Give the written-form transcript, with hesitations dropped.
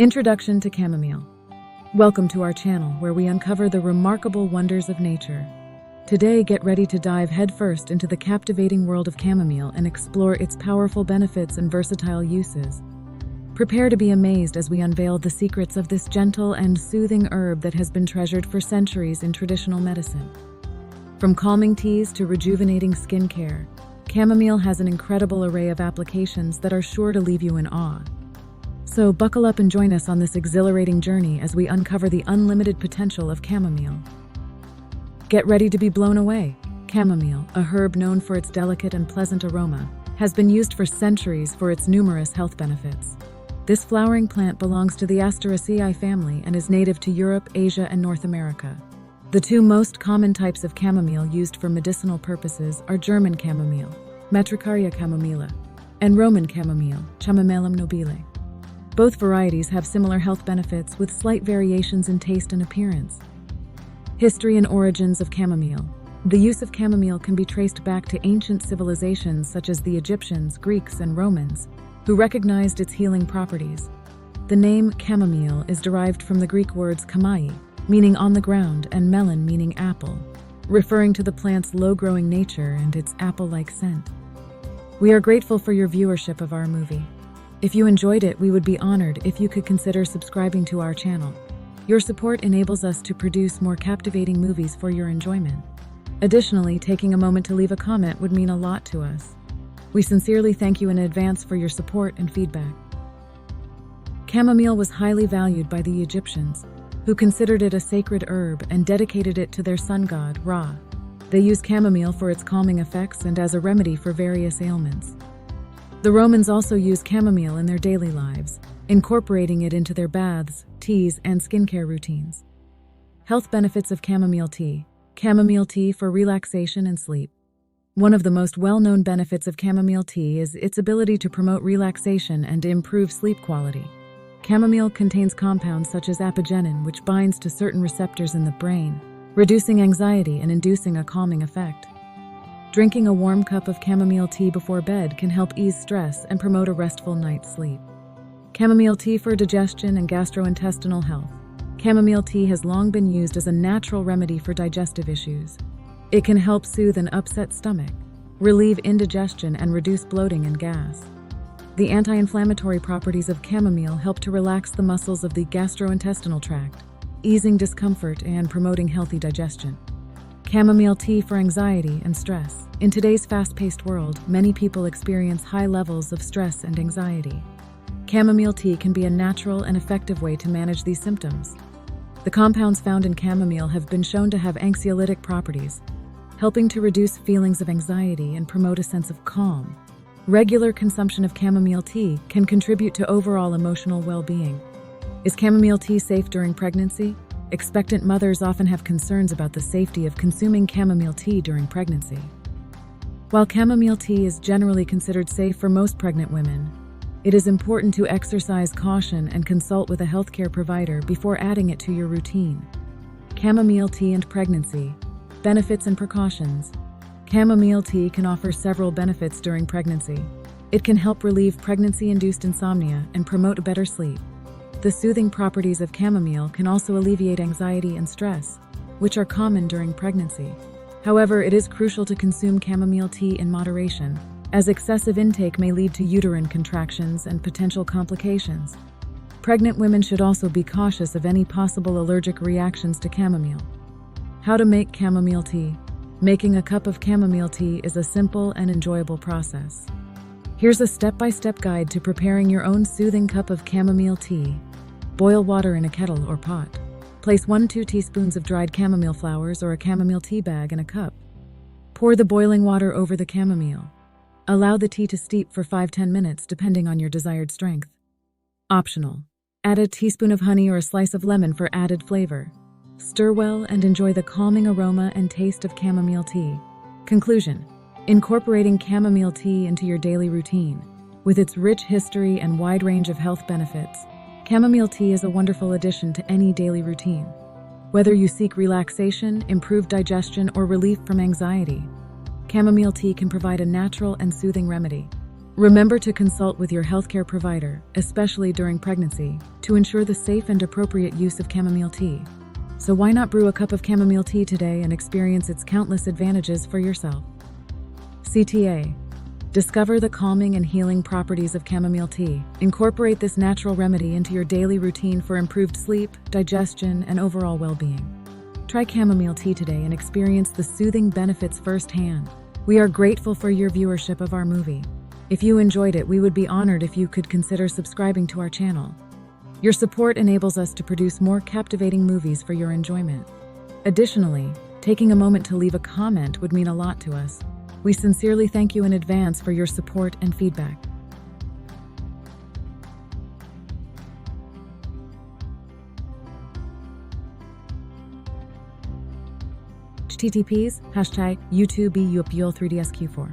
Introduction to Chamomile. Welcome to our channel where we uncover the remarkable wonders of nature. Today, get ready to dive headfirst into the captivating world of chamomile and explore its powerful benefits and versatile uses. Prepare to be amazed as we unveil the secrets of this gentle and soothing herb that has been treasured for centuries in traditional medicine. From calming teas to rejuvenating skincare, chamomile has an incredible array of applications that are sure to leave you in awe. So buckle up and join us on this exhilarating journey as we uncover the unlimited potential of chamomile. Get ready to be blown away. Chamomile, a herb known for its delicate and pleasant aroma, has been used for centuries for its numerous health benefits. This flowering plant belongs to the Asteraceae family and is native to Europe, Asia, and North America. The two most common types of chamomile used for medicinal purposes are German chamomile, Matricaria chamomila, and Roman chamomile, Chamomilum nobile. Both varieties have similar health benefits with slight variations in taste and appearance. History and origins of chamomile. The use of chamomile can be traced back to ancient civilizations such as the Egyptians, Greeks, and Romans, who recognized its healing properties. The name chamomile is derived from the Greek words chamai, meaning on the ground, and melon, meaning apple, referring to the plant's low-growing nature and its apple-like scent. We are grateful for your viewership of our movie. If you enjoyed it, we would be honored if you could consider subscribing to our channel. Your support enables us to produce more captivating movies for your enjoyment. Additionally, taking a moment to leave a comment would mean a lot to us. We sincerely thank you in advance for your support and feedback. Chamomile was highly valued by the Egyptians, who considered it a sacred herb and dedicated it to their sun god, Ra. They used chamomile for its calming effects and as a remedy for various ailments. The Romans also used chamomile in their daily lives, incorporating it into their baths, teas, and skincare routines. Health benefits of chamomile tea. Chamomile tea for relaxation and sleep. One of the most well-known benefits of chamomile tea is its ability to promote relaxation and improve sleep quality. Chamomile contains compounds such as apigenin, which binds to certain receptors in the brain, reducing anxiety and inducing a calming effect. Drinking a warm cup of chamomile tea before bed can help ease stress and promote a restful night's sleep. Chamomile tea for digestion and gastrointestinal health. Chamomile tea has long been used as a natural remedy for digestive issues. It can help soothe an upset stomach, relieve indigestion, and reduce bloating and gas. The anti-inflammatory properties of chamomile help to relax the muscles of the gastrointestinal tract, easing discomfort and promoting healthy digestion. Chamomile tea for anxiety and stress. In today's fast-paced world, many people experience high levels of stress and anxiety. Chamomile tea can be a natural and effective way to manage these symptoms. The compounds found in chamomile have been shown to have anxiolytic properties, helping to reduce feelings of anxiety and promote a sense of calm. Regular consumption of chamomile tea can contribute to overall emotional well-being. Is chamomile tea safe during pregnancy? Expectant mothers often have concerns about the safety of consuming chamomile tea during pregnancy. While chamomile tea is generally considered safe for most pregnant women, it is important to exercise caution and consult with a healthcare provider before adding it to your routine. Chamomile tea and pregnancy. Benefits and precautions. Chamomile tea can offer several benefits during pregnancy. It can help relieve pregnancy-induced insomnia and promote better sleep. The soothing properties of chamomile can also alleviate anxiety and stress, which are common during pregnancy. However, it is crucial to consume chamomile tea in moderation, as excessive intake may lead to uterine contractions and potential complications. Pregnant women should also be cautious of any possible allergic reactions to chamomile. How to make chamomile tea. Making a cup of chamomile tea is a simple and enjoyable process. Here's a step-by-step guide to preparing your own soothing cup of chamomile tea. Boil water in a kettle or pot. Place 1-2 teaspoons of dried chamomile flowers or a chamomile tea bag in a cup. Pour the boiling water over the chamomile. Allow the tea to steep for 5-10 minutes depending on your desired strength. Optional. Add a teaspoon of honey or a slice of lemon for added flavor. Stir well and enjoy the calming aroma and taste of chamomile tea. Conclusion. Incorporating chamomile tea into your daily routine. With its rich history and wide range of health benefits, chamomile tea is a wonderful addition to any daily routine. Whether you seek relaxation, improved digestion, or relief from anxiety, chamomile tea can provide a natural and soothing remedy. Remember to consult with your healthcare provider, especially during pregnancy, to ensure the safe and appropriate use of chamomile tea. So why not brew a cup of chamomile tea today and experience its countless advantages for yourself? CTA. Discover the calming and healing properties of chamomile tea. Incorporate this natural remedy into your daily routine for improved sleep, digestion, and overall well-being. Try chamomile tea today and experience the soothing benefits firsthand. We are grateful for your viewership of our movie. If you enjoyed it, we would be honored if you could consider subscribing to our channel. Your support enables us to produce more captivating movies for your enjoyment. Additionally, taking a moment to leave a comment would mean a lot to us. We sincerely thank you in advance for your support and feedback. HTTPs, #YouTube 3DSQ4.